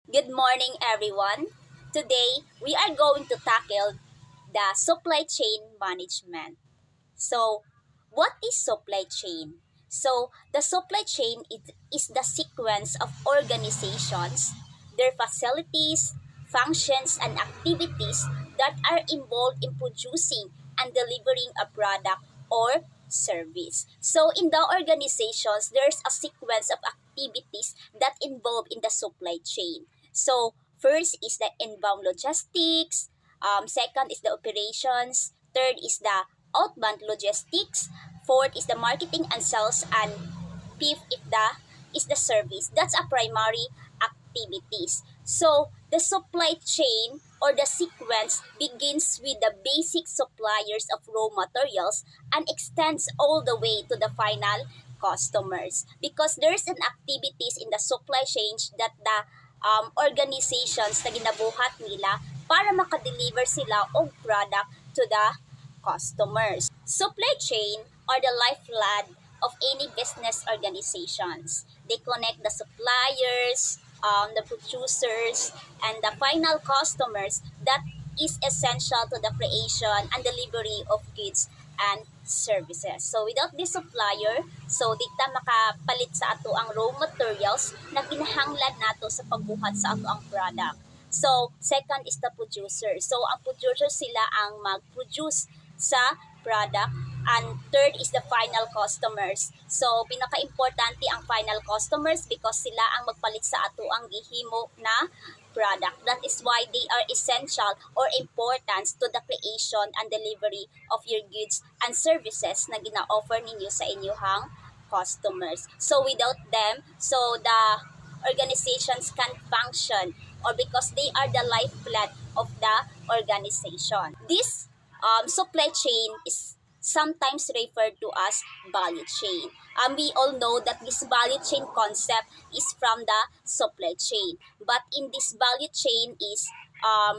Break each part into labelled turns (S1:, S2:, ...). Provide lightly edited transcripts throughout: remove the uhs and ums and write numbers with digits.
S1: Good morning, everyone. Today, we are going to tackle the supply chain management. So, what is supply chain? So, the supply chain is the sequence of organizations, their facilities, functions, and activities that are involved in producing and delivering a product or service. So, in the organizations, there's a sequence of activities that involve in the supply chain. So, first is the inbound logistics, second is the operations, third is the outbound logistics, fourth is the marketing and sales, and fifth is the service. That's a primary activities. So the supply chain or the sequence begins with the basic suppliers of raw materials and extends all the way to the final customers, because there's an activities in the supply chain that the organizations na ginabuhat nila para makadeliver sila og product to the customers. Supply chain are the lifeblood of any business organizations. They connect the suppliers, the producers, and the final customers that is essential to the creation and delivery of goods and services. So without this supplier, so di ta makapalit sa ato ang raw materials na kinahanglan nato sa pagbuhat sa ato ang product. So, second is the producer. So, ang producer sila ang mag-produce sa product. And third is the final customers. So, pinaka-importante ang final customers because sila ang magpalit sa ato ang gihimo na product. That is why they are essential or important to the creation and delivery of your goods and services na gina-offer ninyo sa inyong customers. So, without them, so the organizations can function, or because they are the lifeblood of the organization. This supply chain is sometimes referred to as value chain. We all know that this value chain concept is from the supply chain. But in this value chain is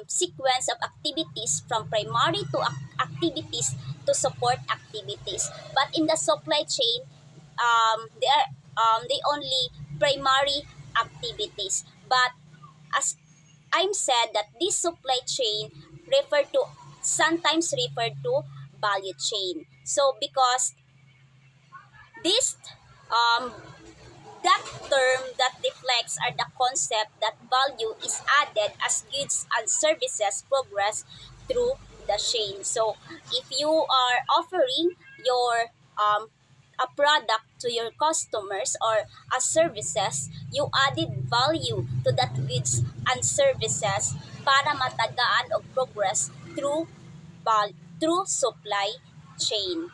S1: sequence of activities from primary to activities to support activities. But in the supply chain, they only primary activities. But as I'm said that this supply chain refer to sometimes referred to value chain. So because this um, that term that reflects are the concept that value is added as goods and services progress through the chain. So if you are offering your a product to your customers or as services, you added value to that goods and services para matagaan og progress through supply chain.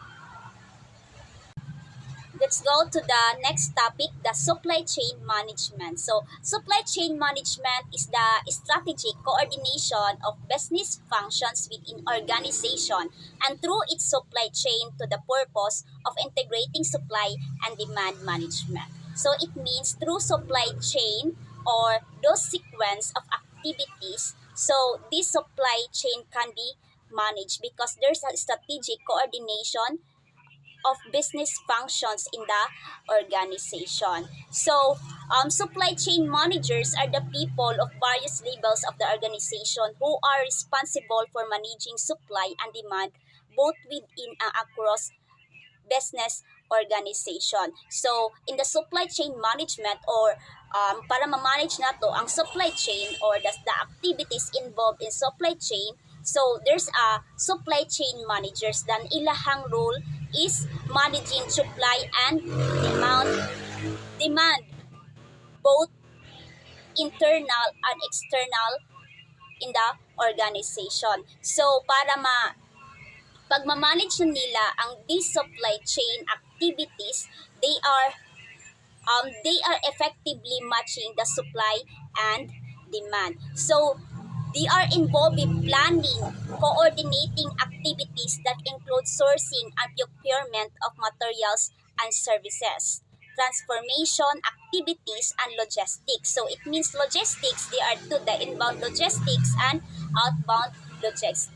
S1: Let's go to the next topic, the supply chain management. So, supply chain management is the strategic coordination of business functions within organization and through its supply chain to the purpose of integrating supply and demand management. So, it means through supply chain or those sequence of activities, so this supply chain can be managed because there's a strategic coordination of business functions in the organization. So, supply chain managers are the people of various levels of the organization who are responsible for managing supply and demand both within and across business organization. So, in the supply chain management or para ma-manage nato ang supply chain or the activities involved in supply chain, so there's a supply chain managers then ilahang role is managing supply and demand both internal and external in the organization. So para pagmamanage nila ang these supply chain activities, they are effectively matching the supply and demand. So they are involved in planning, coordinating activities that include sourcing and procurement of materials and services, transformation activities, and logistics. So it means logistics, they are to the inbound logistics and outbound logistics.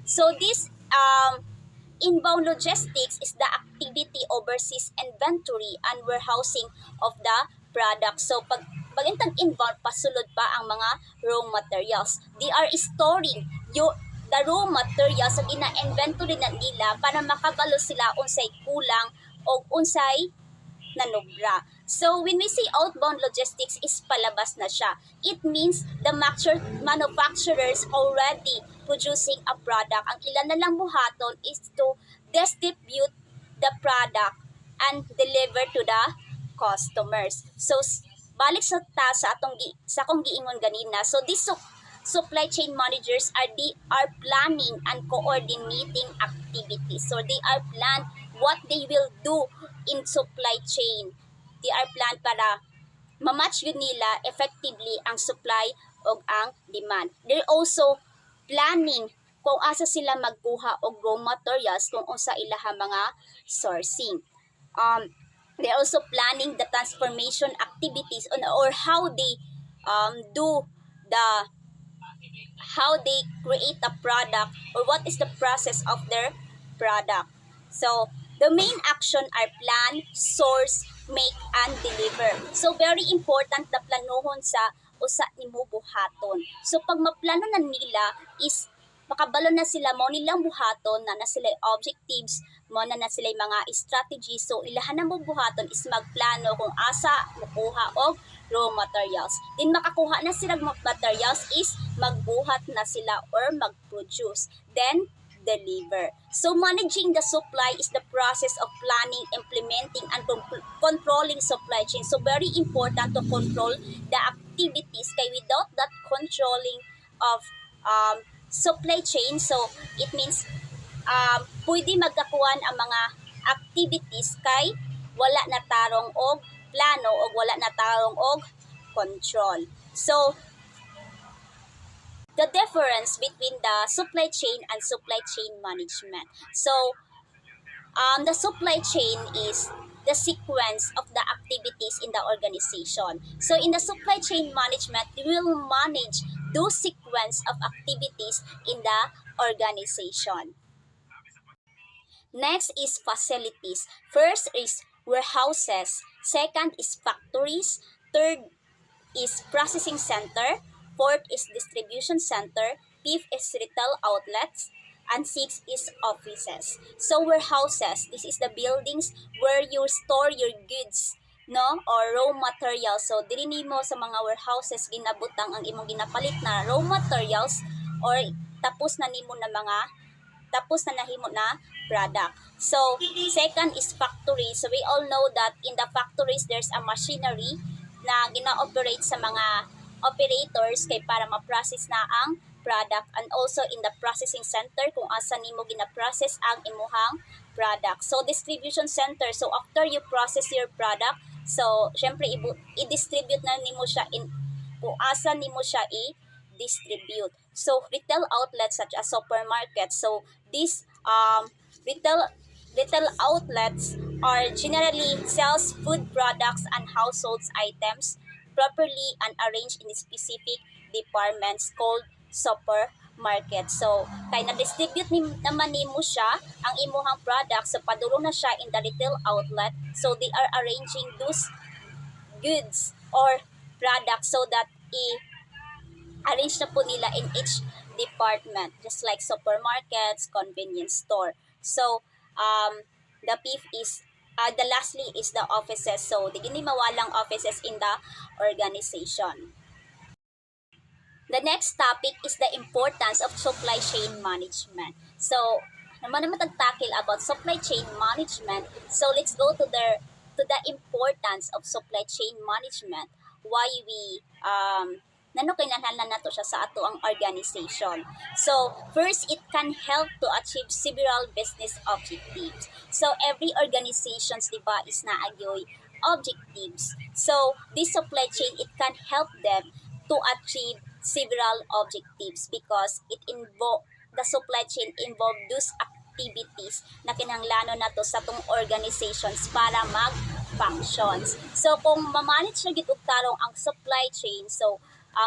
S1: So this inbound logistics is the activity oversees inventory and warehousing of the product. So pag intang inbound, pasulod pa ang mga raw materials. They are storing the raw materials sa ina-inventory na nila para makabalo sila unsay kulang o unsay nanubra. So, when we say outbound logistics is palabas na siya, it means the manufacturers already producing a product. Ang ilan na lang buhaton is to distribute the product and deliver to the customers. So, balik sa akong giingon ganina. So, supply chain managers are planning and coordinating activities. So, they are plan what they will do in supply chain. They are planned para ma-match yun nila effectively ang supply o ang demand. They're also planning kung asa sila magkuha og raw materials kung unsa ilaha mga sourcing. They're also planning the transformation activities or how they do the how they create a product or what is the process of their product. So, the main action are plan, source, make, and deliver. So, very important na planuhon sa usa nimo buhaton. So, pag maplano na nila is makabalo na sila mo nilang buhaton na sila objectives mo na sila mga strategies. So, ilahan na mo buhaton is magplano kung asa makuha og raw materials. Then makakuha na sila materials is magbuhat na sila or mag-produce. Then, deliver. So, managing the supply is the process of planning, implementing, and controlling supply chain. So, very important to control the activities kay without that controlling of supply chain, so it means pwede magkakuan ang mga activities kay wala na tarong og plano o wala na tarong og control. So, the difference between the supply chain and supply chain management. So, the supply chain is the sequence of the activities in the organization. So, in the supply chain management, we will manage those sequence of activities in the organization. Next is facilities. First is warehouses. Second is factories. Third is processing center. Fourth is distribution center. Fifth is retail outlets. And sixth is offices. So warehouses, this is the buildings where you store your goods, no, or raw materials. So dili nimo sa mga warehouses ginabutang ang imong ginapalit na raw materials or tapos na nimo na nahimo na product. So second is factory. So we all know that in the factories there's a machinery na gina-operate sa mga operators kay para ma-process na ang product, and also in the processing center kung asa nimo gina-process ang imuhang product. So distribution center, so after you process your product, so syempre i-distribute na nimo siya in kung asa nimo siya i-distribute. So retail outlets such as supermarkets, so these retail outlets are generally sells food products and household items properly and arranged in specific departments called supermarket. So, kay na-distribute naman nimo siya ang imuhang product, so padulong na siya in the retail outlet. So, they are arranging those goods or products so that arrange na po nila in each department, just like supermarkets, convenience store. So, the fifth is the lastly is the offices. So, di gini mawalang offices in the organization. The next topic is the importance of supply chain management. So, naman tagtakil about supply chain management. So, let's go to the importance of supply chain management. Why we kinahanglan nato siya sa ato ang organization. So, first, it can help to achieve several business objectives. So, every organizations, di ba, is naagyoy objectives. So, this supply chain, it can help them to achieve several objectives because the supply chain involve those activities na kinahanglanon nato sa tong organizations para mag-functions. So, kung ma-manage na gid og tarong ang supply chain, so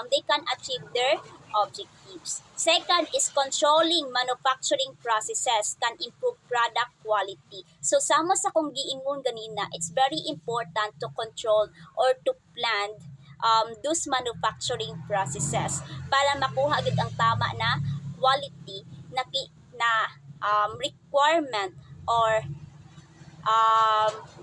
S1: they can achieve their objectives. Second is controlling manufacturing processes can improve product quality. So, sama sa kong giingon ganina, it's very important to control or to plan those manufacturing processes para makuha gid ang tama na quality na requirement or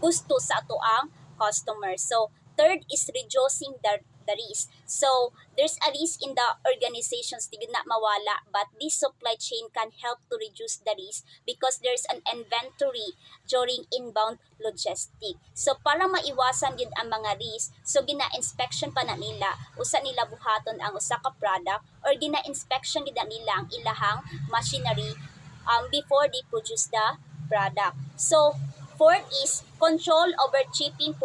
S1: gusto sa ato ang customers. So, third is reducing the risk. So, there's a risk in the organizations di na mawala, but this supply chain can help to reduce the risk because there's an inventory during inbound logistic. So, para maiwasan yun ang mga risk, so gina-inspection pa na nila, usa nila buhaton ang usa ka product or gina-inspection gid na nila ang ilahang machinery before they produce the product. So, fourth is control over shipping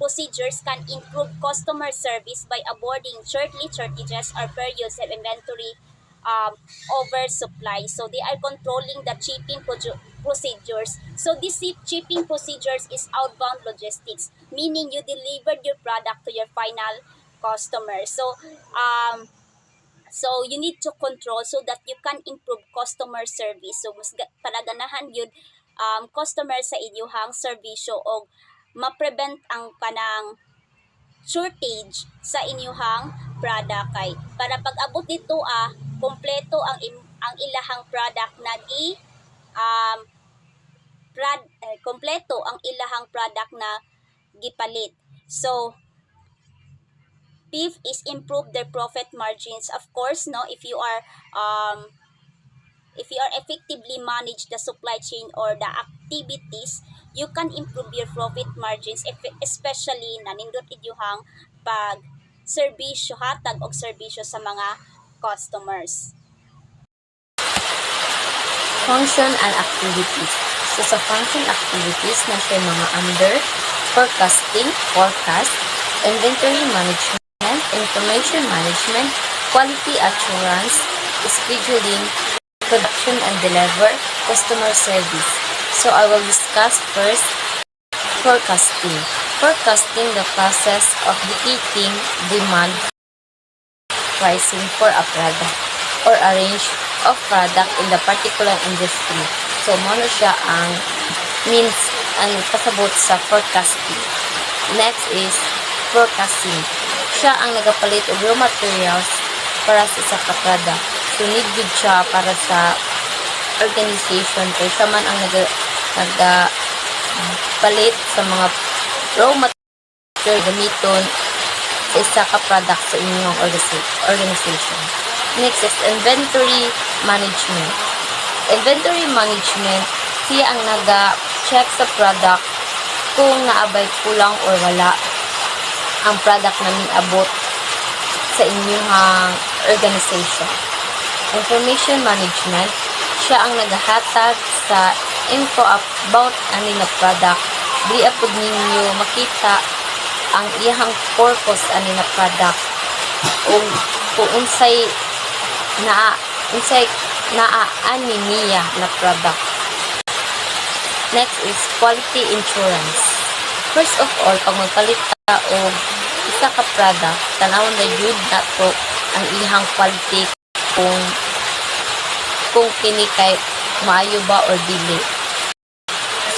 S1: procedures can improve customer service by avoiding shortages or periods of inventory oversupply. So they are controlling the shipping procedures. So this shipping procedures is outbound logistics, meaning you delivered your product to your final customer. So you need to control so that you can improve customer service. So mas palaganahan yun customer sa inyong serbisyo o ma-prevent ang kanang shortage sa inyong product kay para pag-abot dito kompleto ang ilahang product na kompleto ang ilahang product na gipalit. So fifth is improve their profit margins. Of course, no, if you are effectively manage the supply chain or the activities, you can improve your profit margins, especially na nindot inyong pag serbisyo hatag og serbisyo sa mga customers.
S2: Function and activities. So sa function activities na siya mga under forecasting, forecast, inventory management, information management, quality assurance, scheduling, production and deliver, customer service. So I will discuss first forecasting. Forecasting the process of dictating demand pricing for a product or a range of product in the particular industry. So mono siya ang means ang pasabot sa forecasting. Next is forecasting. Siya ang nagapalit og raw materials para sa isa ka product. So need good siya para sa organization kay siya man ang nagapalit sa mga raw material gamiton sa isa ka product sa inyong organization. Next is inventory management. Inventory management, siya ang naga-check sa product kung naabay kulang or wala ang product na niabot sa inyong organization. Information management, siya ang naghahatag sa info about ani na product. Di apod ninyo makita ang iyang purpose ani na product o kung unsay ani niya na product. Next is quality insurance. First of all, pag magpalit ka og isa ka product, tanawon na jud nato ang ihang quality kung kini kay maayo ba or dili.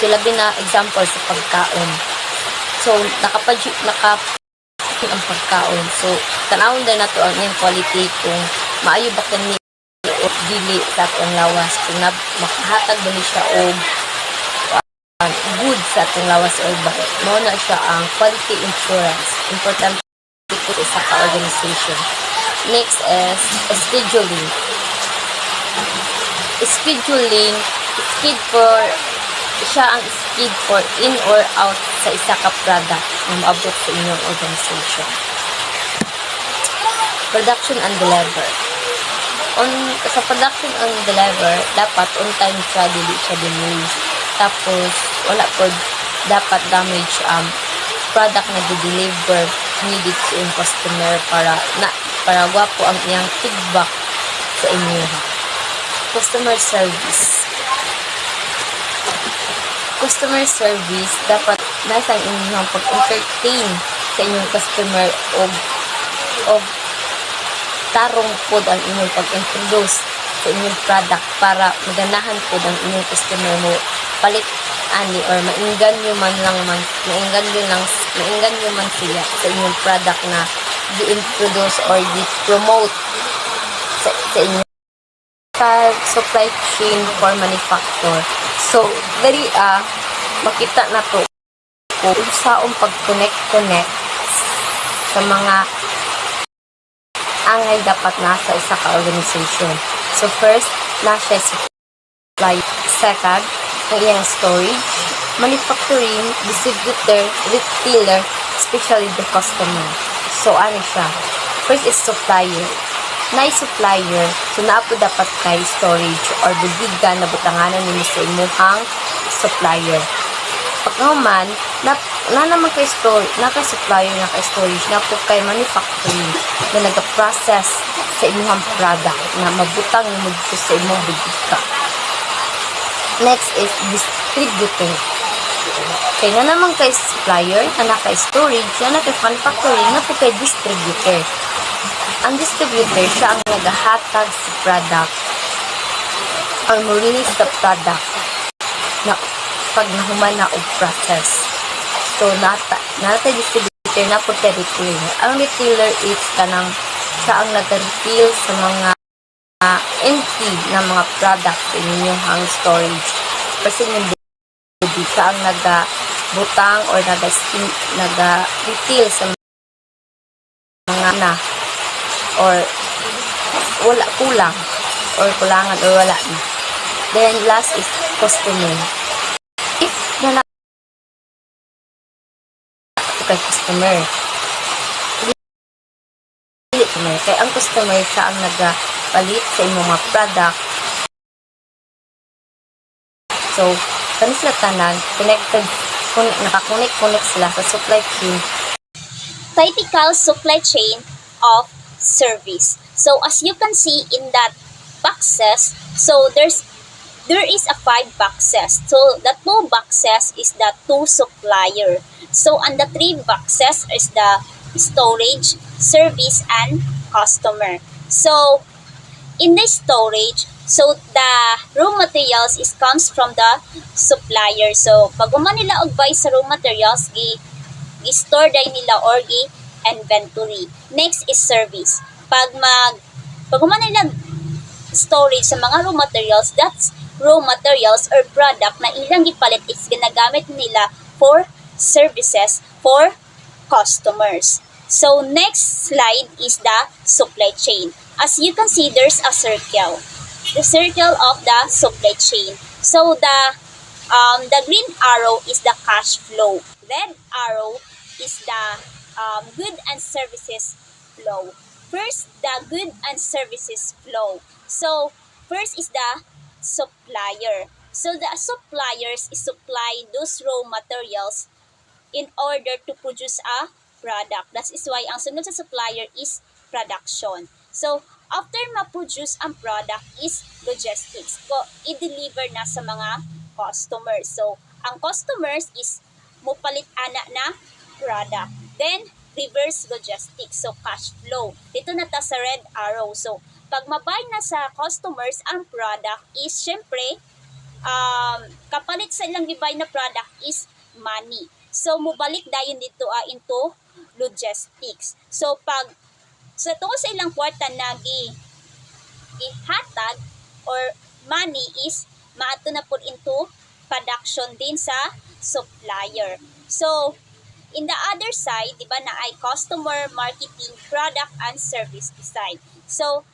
S2: So labi na example sa pagkaon. So ang pagkaon. So tanawon din nato ang iyang quality kung maayo ba kani o dili sa atong lawas, kung makahatag ba ni siya og good sa atong lawas or ba. Mao na siya ang quality insurance. Important ito sa ka-organization. Next is scheduling. Scheduling, siya ang skid for in or out sa isa ka product na maabot sa inyong organization. Production and deliver. Sa production and deliver, dapat on time siya, dili siya delay. Tapos, wala po dapat damage product na di-deliver needed sa yung customer para gwapo ang iyang feedback sa inyo. Customer service. Customer service, dapat nasa inyong pag-entertain sa inyong customer o tarong po ang inyong pag-introduce sa inyong product para maganahan po ang inyong customer mo palit ani or mainggan nyo man siya sa inyong product na gi-introduce or gi-promote sa inyo supply chain for manufacture. So, dali makita na to kung saong pag-connect sa mga angay dapat nasa isa ka organization. So, first, nasa supply. Second, ang iyang storage, manufacturing, distributor, retailer, especially the customer. So, ano siya? First is supplier. Supplier, so naapo dapat kay storage or budigan na butanganan nimo sa imuhang supplier. Pag man, naman kay supplier na kay storage, na po kay manufacturing na nag-process sa imuhang product na mabutang mo dito sa imong budika. Next is distributor. Kay na naman kay supplier, na kay storage, na kay manufacturing, na po kay distributor. Ang distributor, siya ang naghahatag sa product or mo-release sa product na pag nahuman na o process. So, nata distributor na po retailer. Ang retailer is siya ang nag-retail sa mga empty na mga product sa inyong storage. Kasi yung siya ang nag-butang or nag-retail sa mga or wala kulang or kulangan or wala na. Then last is customer. If na kay customer, kay ang customer siya ang nagapalit sa imong mga product. So, kani sila tanan connected, nakakonect sila sa supply chain.
S1: Typical supply chain of service. So as you can see in that boxes, so there is a 5 boxes. So the 2 boxes is the 2 supplier. So on the 3 boxes is the storage, service, and customer. So in the storage, so the raw materials comes from the supplier. So pag nila og buy sa raw materials, gi-store day nila or inventory. Next is service. Pag nila storage sa mga raw materials, that's raw materials or product na ilang gipalit is ginagamit nila for services for customers. So next slide is the supply chain. As you can see, there's a circle. The circle of the supply chain. So the green arrow is the cash flow. Red arrow is the good and services flow. First, the good and services flow. So, first is the supplier. So, the suppliers supply those raw materials in order to produce a product. That is why ang sunod sa supplier is production. So, after ma-produce ang product is logistics. I-deliver na sa mga customers. So, ang customers is mupalit ana na product. Then, reverse logistics. So, cash flow. Dito na ta sa red arrow. So, pag mabay na sa customers ang product is, syempre, kapalit sa ilang gibay na product is money. So, mubalik dayon dito into logistics. So, pag sa tungkol sa ilang kwarta na gihatag or money is maato na po into production din sa supplier. So, in the other side, di ba na ay customer, marketing, product, and service design. So,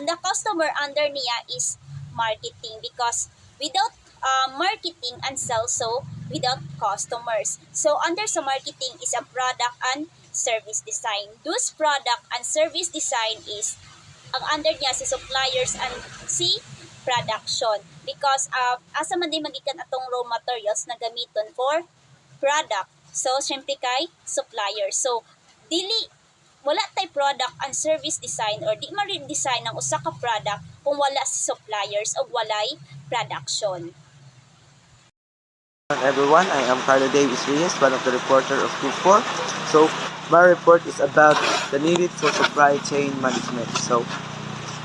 S1: the customer under niya is marketing because without marketing and sales, so without customers. So, under sa marketing is a product and service design. Those product and service design is ang under niya si suppliers and si production because asa man di magikan atong raw materials na gamiton for product. So, syempre kay suppliers. So, wala tay product and service design or di ma-redesign ng usa ka product kung wala si suppliers o walay production.
S3: Everyone, I am Carlo Davis Reyes, one of the reporter of Q4. So, my report is about the needed for supply chain management. So,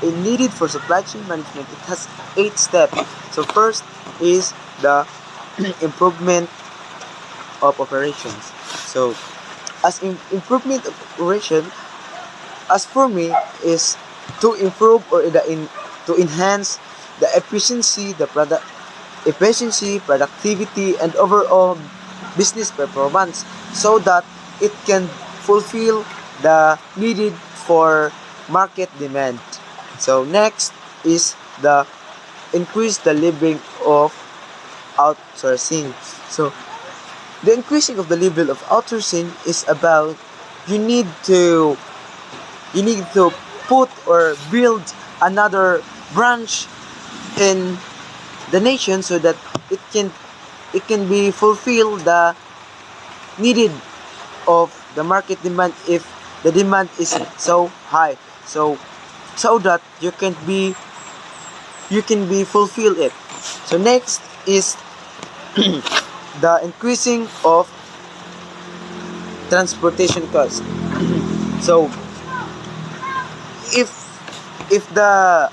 S3: in needed for supply chain management, it has 8 steps. So, first is the improvement of operations. So, as improvement of operation, as for me, is to improve to enhance the efficiency, productivity, and overall business performance, so that it can fulfill the needed for market demand. So next is the increase the level of outsourcing. So the increasing of the level of outsourcing is about you need to you need to put or build another branch in the nation, so that it can be fulfill the needed of the market demand if the demand is so high, so that you can be fulfill it. So next is the increasing of transportation cost. So if if the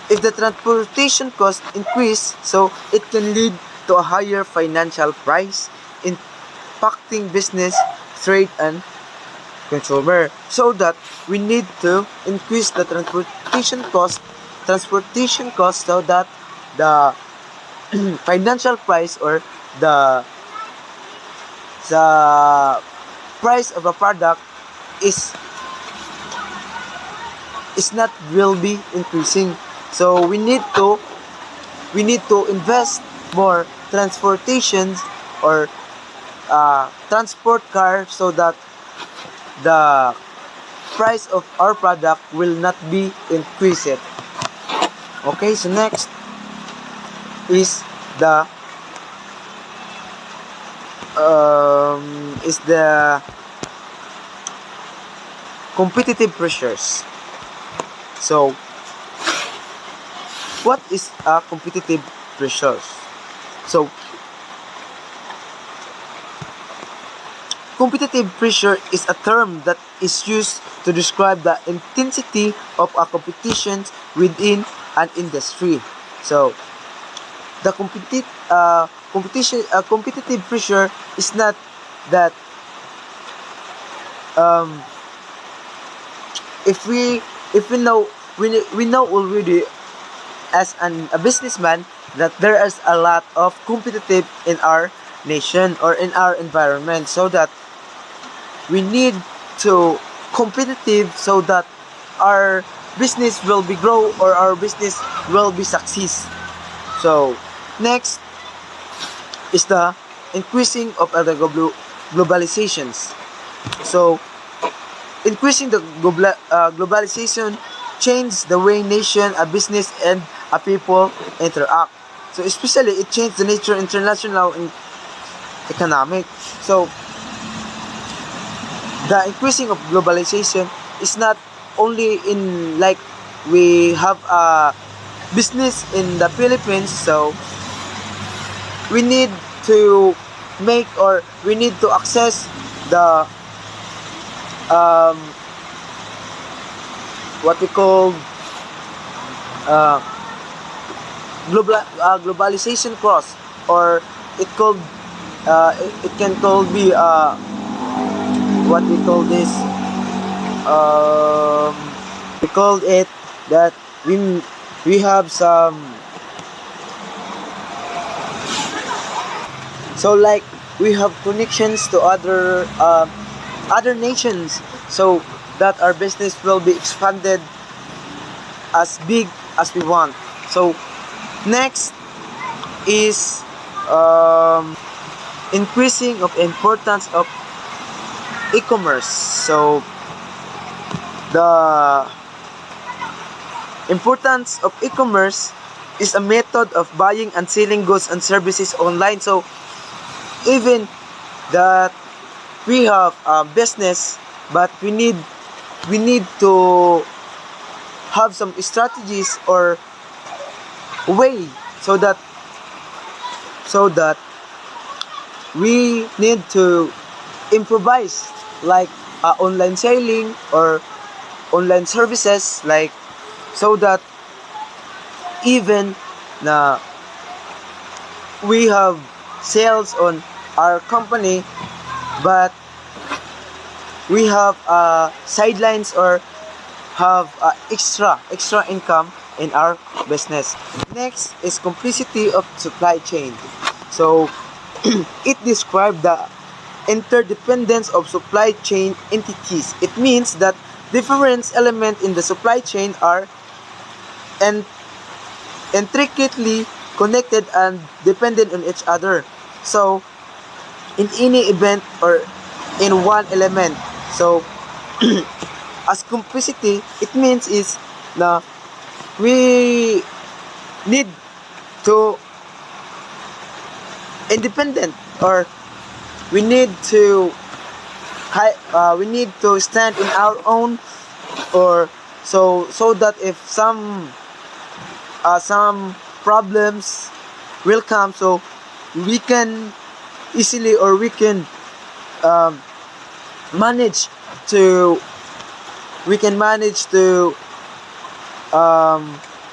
S3: if the transportation cost increase, so it can lead to a higher financial price, impacting business, trade, and consumer. So that we need to increase the transportation cost, so that the financial price, or the the price of a product is not will be increasing. So we need to invest more transportations, or transport car, so that the price of our product will not be increased. Okay, so next is the competitive pressures. So what is a competitive pressures? So competitive pressure is a term that is used to describe the intensity of a competition within an industry. So the competitive pressure is not that, um, if we know already as a businessman, that there is a lot of competitive in our nation or in our environment, so that we need to competitive, so that our business will be grow, or our business will be success. So next is the increasing of the globalizations. So increasing the globalization changed the way nation, a business, and a people interact. So especially it changed the nature international and economic. So the increasing of globalization is not only in, like, we have a business in the Philippines, so we need to make, or we need to access the, um, what we call, uh, globalization cross, or it can call be, what we call this, we called it that we have some, so like we have connections to other nations, so that our business will be expanded as big as we want. So next is, increasing of importance of e-commerce. So the importance of e-commerce is a method of buying and selling goods and services online. So even that we have a business, but we need to have some strategies or way, so that we need to improvise, like, online selling or online services, like, so that even na we have sales on our company, but we have sidelines or have extra income in our business. Next is complexity of supply chain. So it describes the interdependence of supply chain entities. It means that different elements in the supply chain are intricately connected and dependent on each other. So in any event or in one element, so as complexity, it means is na we need to independent, or we need to stand in our own, or so that if some problems will come, so we can easily, or we can manage to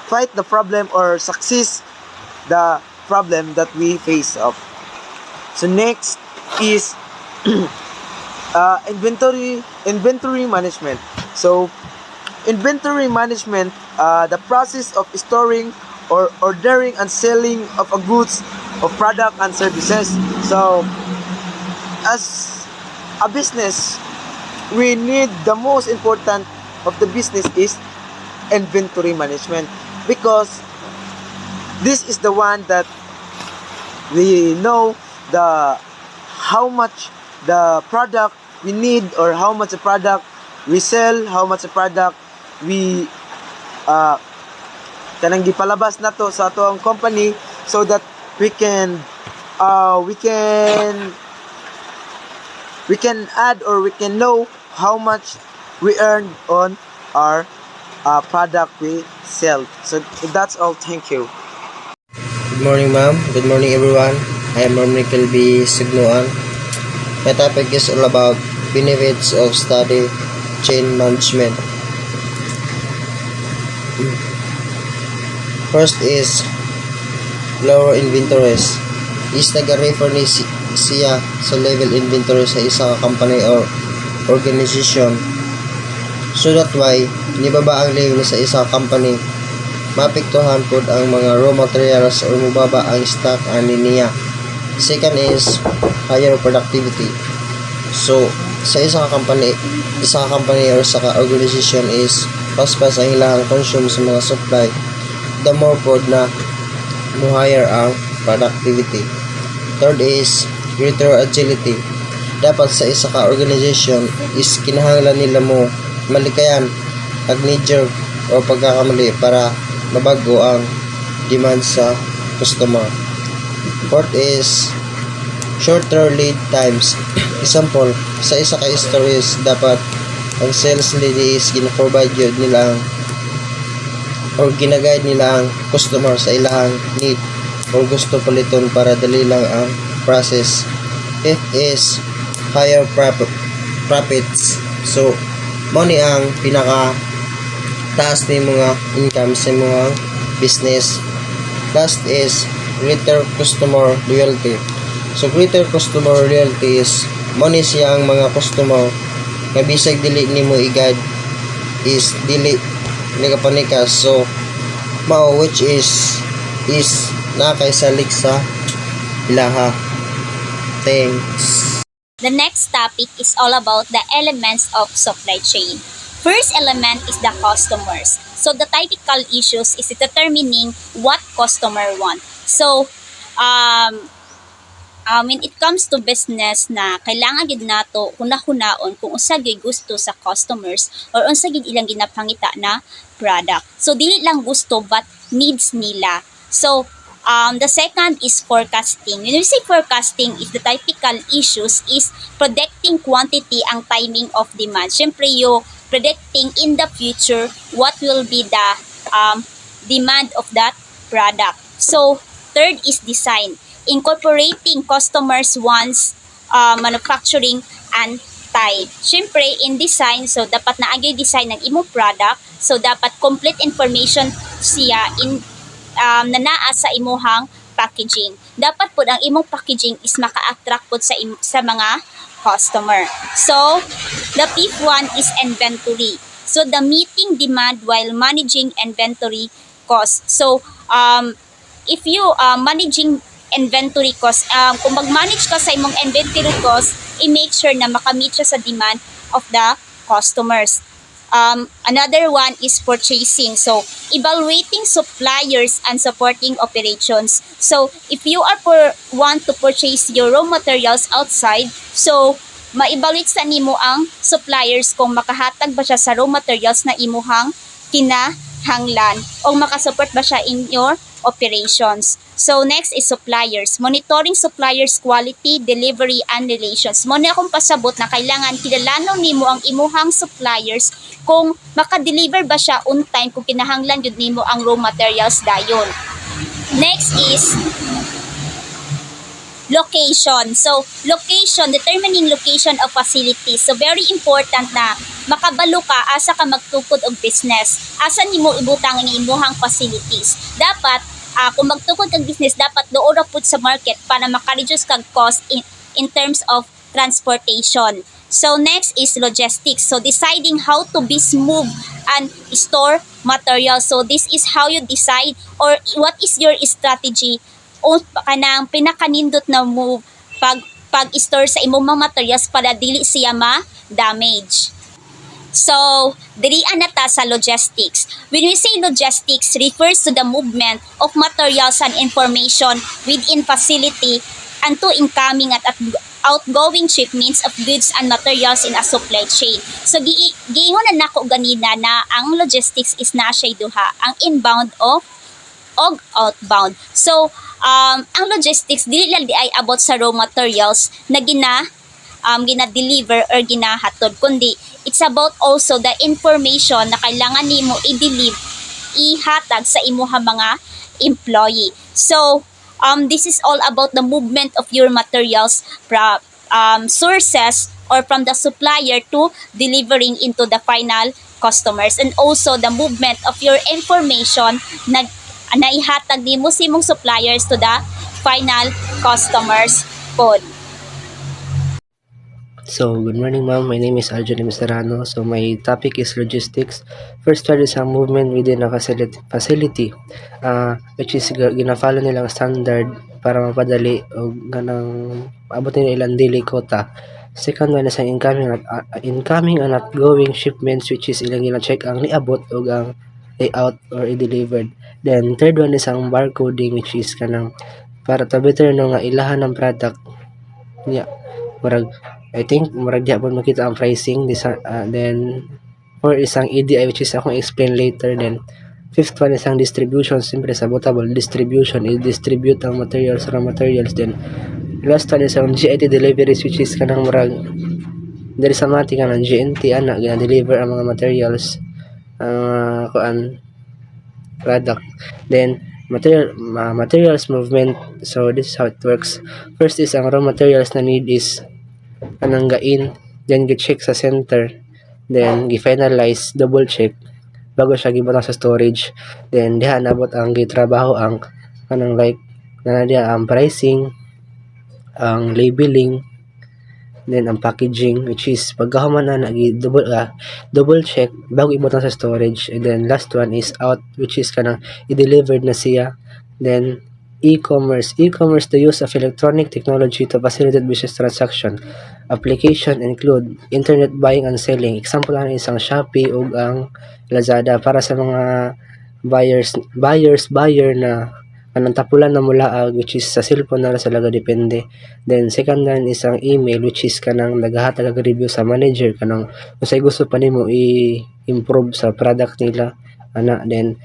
S3: fight the problem or success the problem that we face up. So next is inventory management. So inventory management, the process of storing or ordering and selling of a goods, of product and services. So as a business, we need, the most important of the business is inventory management, because this is the one that we know the how much the product we need, or how much the product we sell, how much the product we kanang gipalabas nato sa atong company, so that we can add, or we can know how much we earn on our product we sell. So that's all. Thank you.
S4: Good morning, ma'am. Good morning, everyone. I am Michael B. Signoan. My topic is all about benefits of study chain management. First is lower inventories. Is nag-refer ni siya sa level inventory sa isang company or organization. So that why, nibaba ang level sa isang company, mapiktuhan po ang mga raw materials or mubaba ang stock ani niya. Second is higher productivity. So sa isang company or sa organization is paspas ang ilang consume sa mga supply, the more po na mo higher ang productivity. Third is greater agility. Dapat sa isa ka organization is kinahanglan nila mo malikayan ag major o pagkakamali para mabago ang demand sa customer. Fourth is shorter lead times. Example, sa isa ka stories, dapat ang sales lead is gina-provide yun nila ang, or gina-guide nila ang customer sa ilang need o gusto paliton para dali lang ang process. Fifth is higher profits. So, money ang pinaka taas ni mga income sa mga business. Last is greater customer loyalty. So, greater customer loyalty is money siya ang mga customer nga bisag dili nimo i-guide is dili nagapanikas. So, mao which is nakaisalik sa ilaha. Thanks.
S1: The next topic is all about the elements of supply chain. First element is the customers. So the typical issues is determining what customer want. So when it comes to business, na kailangan gid nato hunahunahon kung unsa gyud gusto sa customers or unsa gid ilang ginapangita na product. So dili lang gusto but needs nila. So the second is forecasting. When we say forecasting, is the typical issues is predicting quantity ang timing of demand. Syempre yung predicting in the future what will be the demand of that product. So third is design. Incorporating customers' wants, manufacturing, and time. Syempre, in design, so dapat naagay design ng imong product. So dapat complete information siya in nanaa sa imuhang packaging. Dapat po ang imong packaging is maka-attract po sa mga customer. So, the fifth one is inventory. So, the meeting demand while managing inventory cost. So, if you managing inventory cost, kung mag-manage ka sa imong inventory cost, i-make sure na makamit siya sa demand of the customers. Another one is purchasing. So, evaluating suppliers and supporting operations. So, if you are want to purchase your raw materials outside, so, ma-evaluate sa nimo ang suppliers kung makahatag ba siya sa raw materials na imuhang kinahanglan o makasupport ba siya in your operations. So, next is suppliers. Monitoring suppliers' quality, delivery, and relations. Mo na akong pasabot na kailangan kilalanon nimo ang imuhang suppliers kung maka-deliver ba siya on time kung kinahanglan yun nimo ang raw materials dayon. Next is location. So, location, determining location of facilities. So, very important na makabalo ka asa ka magtukod og business. Asa nimo ibutang ang imuhang facilities. Dapat kung magtukod kag business, dapat doon ra pud sa market para maka-reduce kag cost in terms of transportation. So, next is logistics. So, deciding how to best move and store materials. So, this is how you decide or what is your strategy o kanang pinakanindot na move pag-store sa imong mga materials para dili siya ma-damage. So, diri anata sa logistics. When we say logistics, refers to the movement of materials and information within facility and to incoming at outgoing shipments of goods and materials in a supply chain. So, giingon na nako ganina na ang logistics is na siya duha, ang inbound o outbound. So, ang logistics dili lang di ay about sa raw materials na gina-deliver or ginahatod, kundi it's about also the information na kailangan nimo ihatag sa imuha mga employee. So, this is all about the movement of your materials from sources or from the supplier to delivering into the final customers, and also the movement of your information na ihatag nimo sa imong suppliers to the final customers pod.
S5: So, good morning ma'am. My name is Arjun Emistarano. So, my topic is logistics. First one is ang movement within a facility, which is gina-follow nilang standard para mapadali o ganang abot nila ilang daily quota. Second one is ang incoming and outgoing shipments, which is ilang gina-check ang niabot o ang layout or i-delivered. Then, third one is ang barcoding, which is kanang para to better no nga ilahan ng product niya. I think murag diha po makita ang pricing. Then 4 isang EDI, which is akong explain later. Then fifth one isang distribution, simple sabotable distribution, i-distribute ang raw materials. Then last one isang GIT deliveries, which is kanang murag diri sa mati kanang GNT ana gina-deliver ang mga materials product. Then materials movement. So this is how it works. First is ang raw materials na need is kanang gain, then gi-check sa center, then gi-finalize, double check bago siya gibutang sa storage. Then diha nabot ang gitrabaho ang kanang like diha ang pricing, ang labeling, then ang packaging, which is pagkahuman na double check bago ibutang sa storage. And then last one is out, which is kanang i-delivered na siya. Then e-commerce, the use of electronic technology to facilitate business transaction. Application include internet buying and selling. Example na isang Shopee o ang Lazada para sa mga buyer na anong tapulan na mula which is sa cellphone na sa laga depende. Then second one is ang email, which is kanang naghahatag og review sa manager kanang kung say gusto pa nimo i-improve sa product nila ana. Then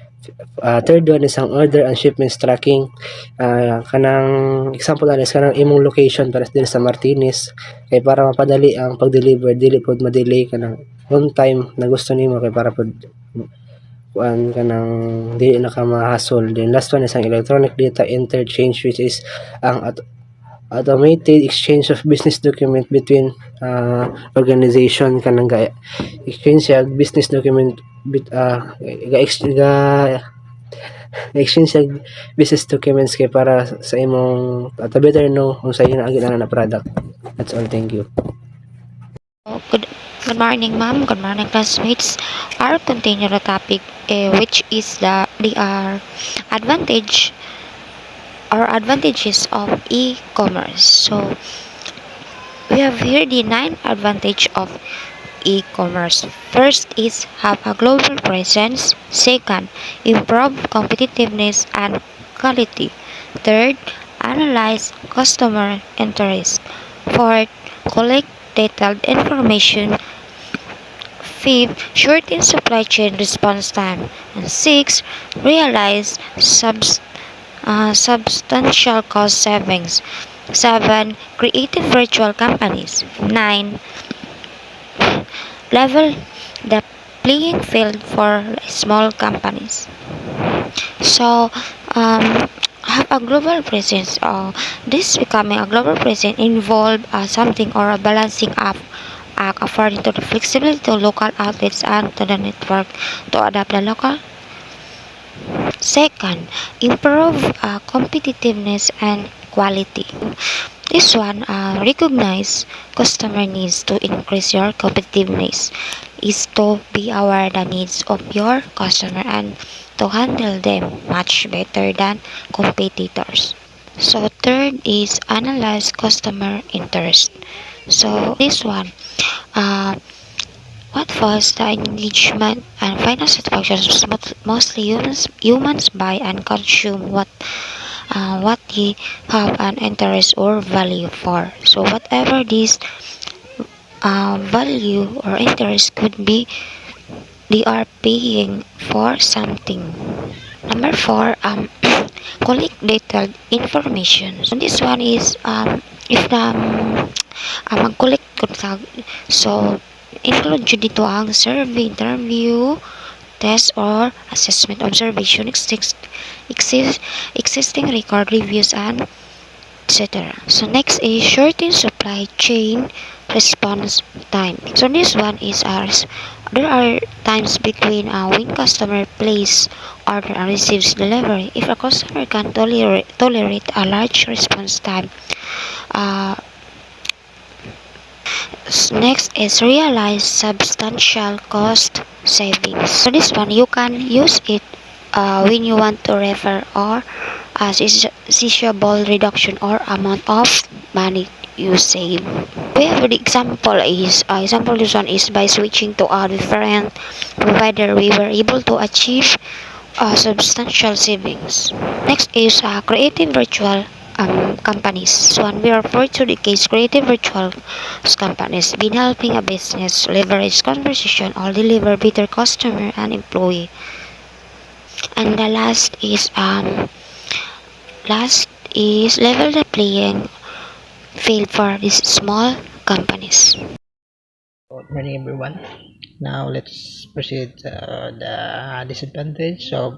S5: third one is ang order and shipments tracking. Kanang example na is kanang imong location para sa Martinez kay para mapadali ang pag-deliver, dili pod ma-delay kanang on time na gusto nimo kay para pod kanang dili na ka ma-hassle. Then last one is ang electronic data interchange, which is ang automated exchange of business document between organization kanang exchange siya business document exchange sa business documents kay para sa imong better know kung sa iyo na product. That's all. Thank you.
S6: Good morning, ma'am. Good morning, classmates. I'll continue the topic, which is the advantage or advantages of e-commerce. So we have here the 9 advantage of e-commerce. First is have a global presence. Second, improve competitiveness and quality. Third, analyze customer interest. Fourth, collect detailed information. Fifth, shorten supply chain response time. And sixth, realize substantial cost savings. 7. Creative virtual companies. 9. Level the playing field for small companies. So, have a global presence. This becoming a global presence involve something or a balancing act according to the flexibility to local outlets and to the network to adapt the local. Second, improve competitiveness and quality. This one, recognize customer needs to increase your competitiveness is to be aware the needs of your customer and to handle them much better than competitors. So third is analyze customer interest. So this one, what was the engagement and final satisfactions? Mostly humans buy and consume what they have an interest or value for. So whatever this value or interest could be, they are paying for something. Number 4, collect detailed information. So this one is if the mag-collect ko so include yun dito ang survey, interview, test or assessment, observation, existing record reviews, and etc. So next is shorten supply chain response time. So this one is ours. There are times between when customer place order and receives delivery. If a customer can tolerate a large response time, next is realize substantial cost savings. So this one you can use it when you want to refer or seizable reduction or amount of money you save. We have the example this one is by switching to a different provider we were able to achieve substantial savings. Next is creative virtual companies. So one we refer to the case creative virtual companies been helping a business leverage conversation or deliver better customer and employee. And the last is level the playing field for these small companies.
S7: Good morning, everyone. Now let's proceed to the disadvantage of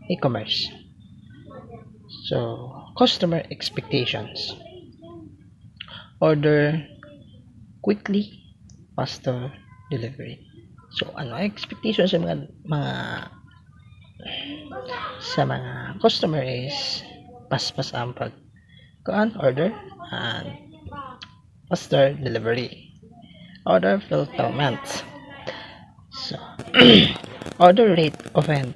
S7: e-commerce. So, customer expectations. Order quickly, faster delivery. So, ano expectation sa mga customer is pas ang order and faster delivery. Order fulfillment. So, order rate often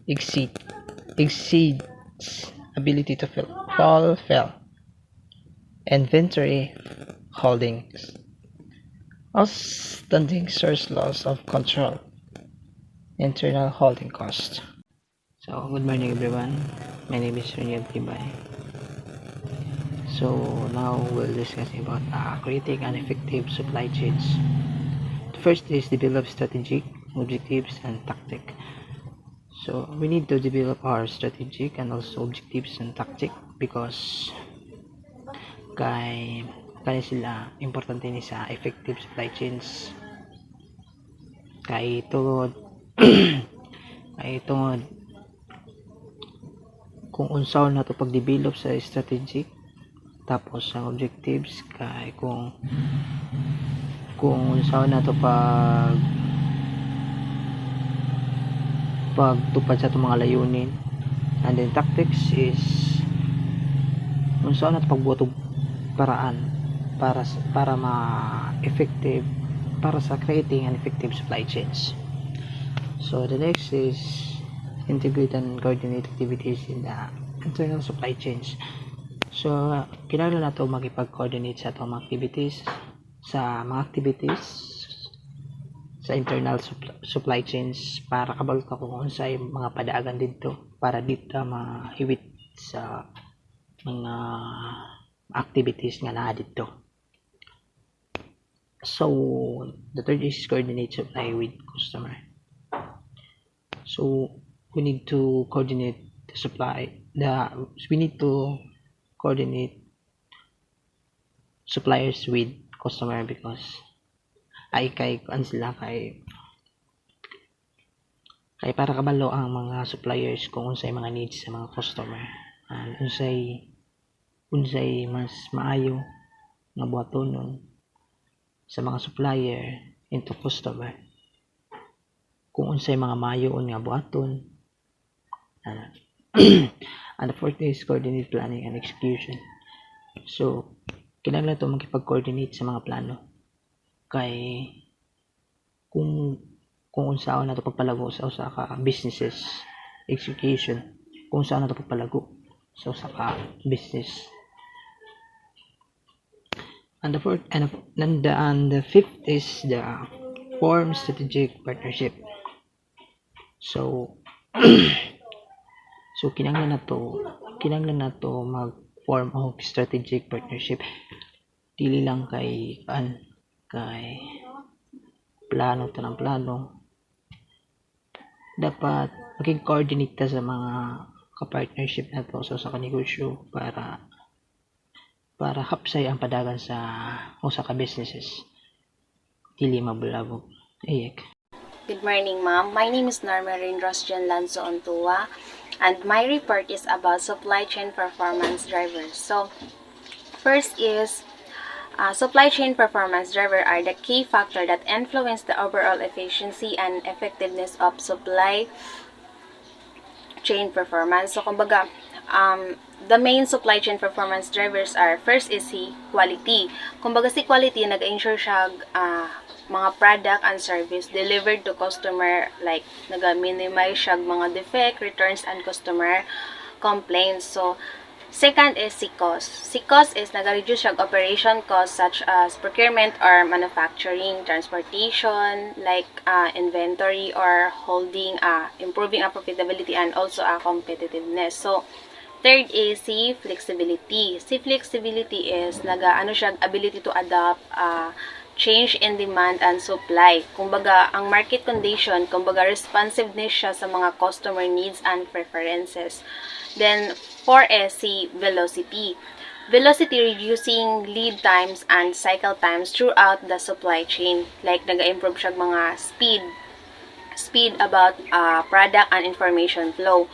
S7: exceeds ability to fulfill. Inventory holdings. Outstanding source loss of control. Internal holding cost.
S5: So, good morning everyone. My name is Reniel Tibay. So, now we'll discuss about creating an effective supply chains. First is develop strategic objectives and tactic. So, we need to develop our strategic and also objectives and tactic because kaya sila importante ni sa effective supply chains kay tungod kung unsaon na to pag-develop sa strategic tapos ang objectives kay kung unsaon na to pagtupad sa itong mga layunin, and then tactics is unsaon na to pagbuhat og paraan
S7: para ma-effective para sa creating an effective supply chains. So the next is integrate and coordinate activities in the internal supply chains. So kinahanglan nato makipag-coordinate sa atong mga activities sa internal supply chains para kabalo ta kung unsay mga padagan didto para dito mahiwit sa mga activities nga naa dito. So the third is coordinate supply with customer. So we need to coordinate the supply. We need to coordinate suppliers with customer because kay para kabalo ang mga suppliers kung unsay mga needs sa mga customer and unsay mas maayo nga buhatonon sa mga supplier into customer, kung unsay mga maayoon nga buhaton. And the fourth is coordinate planning and execution. So kinahanglan to makipag-coordinate sa mga plano kay kung unsaon nato pagpalago sa usa ka businesses, execution kung saan nato pagpalago sa usa ka business. And the fifth is the form strategic partnership. So kinahanglan nato mag-form og strategic partnership dili lang kay plano dapat maging coordinate ta sa mga ka-partnership nato sa kanegosyo para hapsay ang padagan sa usa ka businesses dili mabulabog.
S8: Good morning, ma'am. My name is Norma Rosjan Lanzo Ontua, and my report is about supply chain performance drivers. So, first is supply chain performance driver are the key factor that influence the overall efficiency and effectiveness of supply chain performance. So, kumbaga, the main supply chain performance drivers are, first is si quality. Kumbaga si quality, nag-ensure siya mga product and service delivered to customer, like nag-minimize siya mga defect, returns, and customer complaints. So, second is si cost. Si cost is nag-reduce siya operation costs such as procurement or manufacturing, transportation, like inventory or holding, improving profitability and also competitiveness. So, third is si flexibility. Si flexibility is siya ability to adapt change in demand and supply. Kumbaga, ang market condition, kumbaga responsiveness siya sa mga customer needs and preferences. Then, 4 is si velocity. Velocity, reducing lead times and cycle times throughout the supply chain. Like, nag-improve siya mga speed about product and information flow.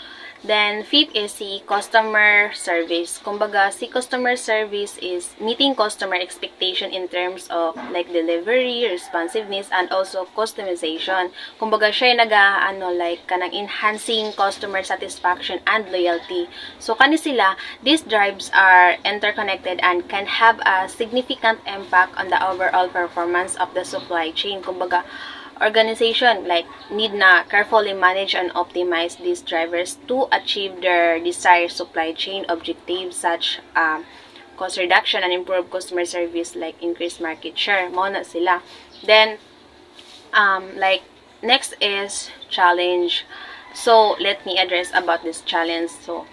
S8: Then, 5th is si customer service. Kumbaga, si customer service is meeting customer expectation in terms of like delivery, responsiveness, and also customization. Kumbaga, siya yung kanang enhancing customer satisfaction and loyalty. So, sila, these drives are interconnected and can have a significant impact on the overall performance of the supply chain. Kumbaga, organization need na carefully manage and optimize these drivers to achieve their desired supply chain objectives such cost reduction and improved customer service, like increased market share. Mao na sila. Then next is challenge. So let me address about this challenge. So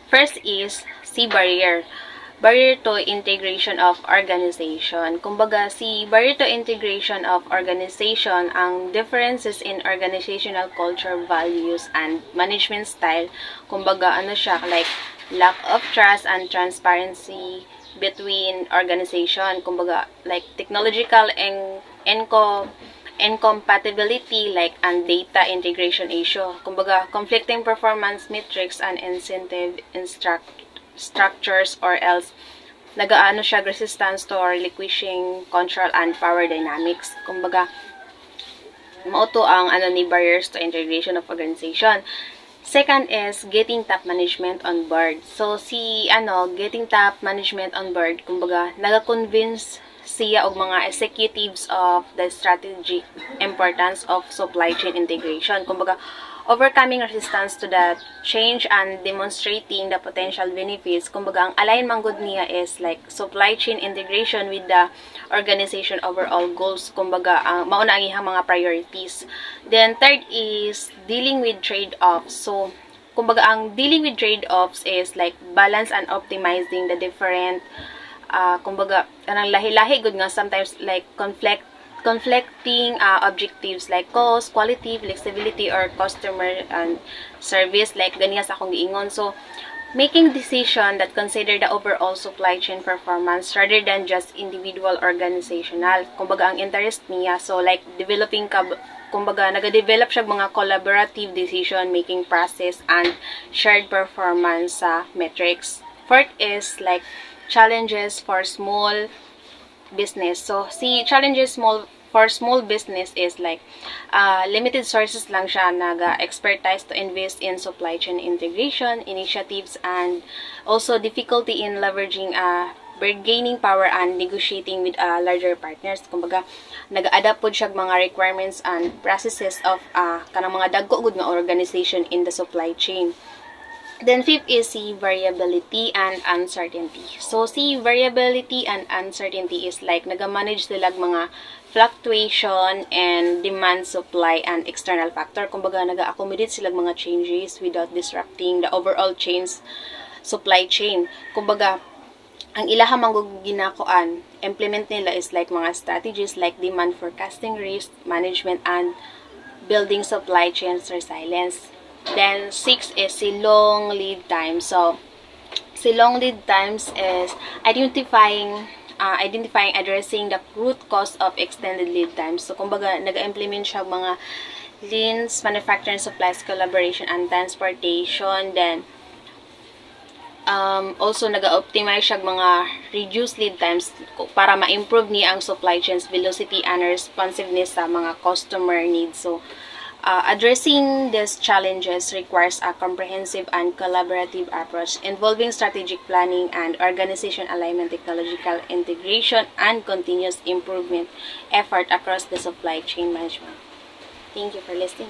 S8: first is si barrier to integration of organization. Kumbaga, si barrier to integration of organization, ang differences in organizational culture, values, and management style. Kumbaga, siya, like, lack of trust and transparency between organization. Kumbaga, like, technological incompatibility, like, and data integration issue. Kumbaga, conflicting performance metrics and incentive structures, or else siya resistance to relinquishing control and power dynamics. Kumbaga, mao to ang ni barriers to integration of organization. Second is getting top management on board. So si getting top management on board, kumbaga naga-convince siya og mga executives of the strategic importance of supply chain integration. Kumbaga, overcoming resistance to the change and demonstrating the potential benefits. Kumbaga, ang align man gud niya is like supply chain integration with the organization overall goals. Kumbaga, mauna ang iyang mga priorities. Then, third is dealing with trade-offs. So, kumbaga, ang dealing with trade-offs is like balance and optimizing the different kumbaga, anang lahi-lahi good nga sometimes like conflicting objectives like cost, quality, flexibility, or customer and service, like ganiya sa akong giingon. So, making decision that consider the overall supply chain performance rather than just individual organizational. Kumbaga, ang interest niya, so like developing kumbaga, nag-develop siya mga collaborative decision-making process and shared performance metrics. Fourth is like challenges for small business. So, challenges for small business is like limited sources lang siya nag-expertise to invest in supply chain integration initiatives, and also difficulty in leveraging bargaining power and negotiating with larger partners. Kumbaga, nag-adapt po siya mga requirements and processes of kanang mga dagko gud nga organization in the supply chain. Then, fifth is variability and uncertainty. So, variability and uncertainty is like nag-manage sila mga fluctuation and demand, supply, and external factor. Kumbaga, nag-accommodate sila mga changes without disrupting the overall supply chain. Kumbaga, ang ilaha manggug ginakuan, implement nila is like mga strategies like demand forecasting, risk management, and building supply chain resilience. Then, 6 is long lead time. So, long lead times is identifying, addressing the root cause of extended lead times. So, kumbaga, nag-implement siya mga leans, manufacturing, supplies, collaboration, and transportation. Then, also, nag-optimize siya mga reduced lead times para ma-improve niya ang supply chain's velocity and responsiveness sa mga customer needs. So, addressing these challenges requires a comprehensive and collaborative approach involving strategic planning and organization alignment, technological integration, and continuous improvement effort across the supply chain management. Thank you for listening.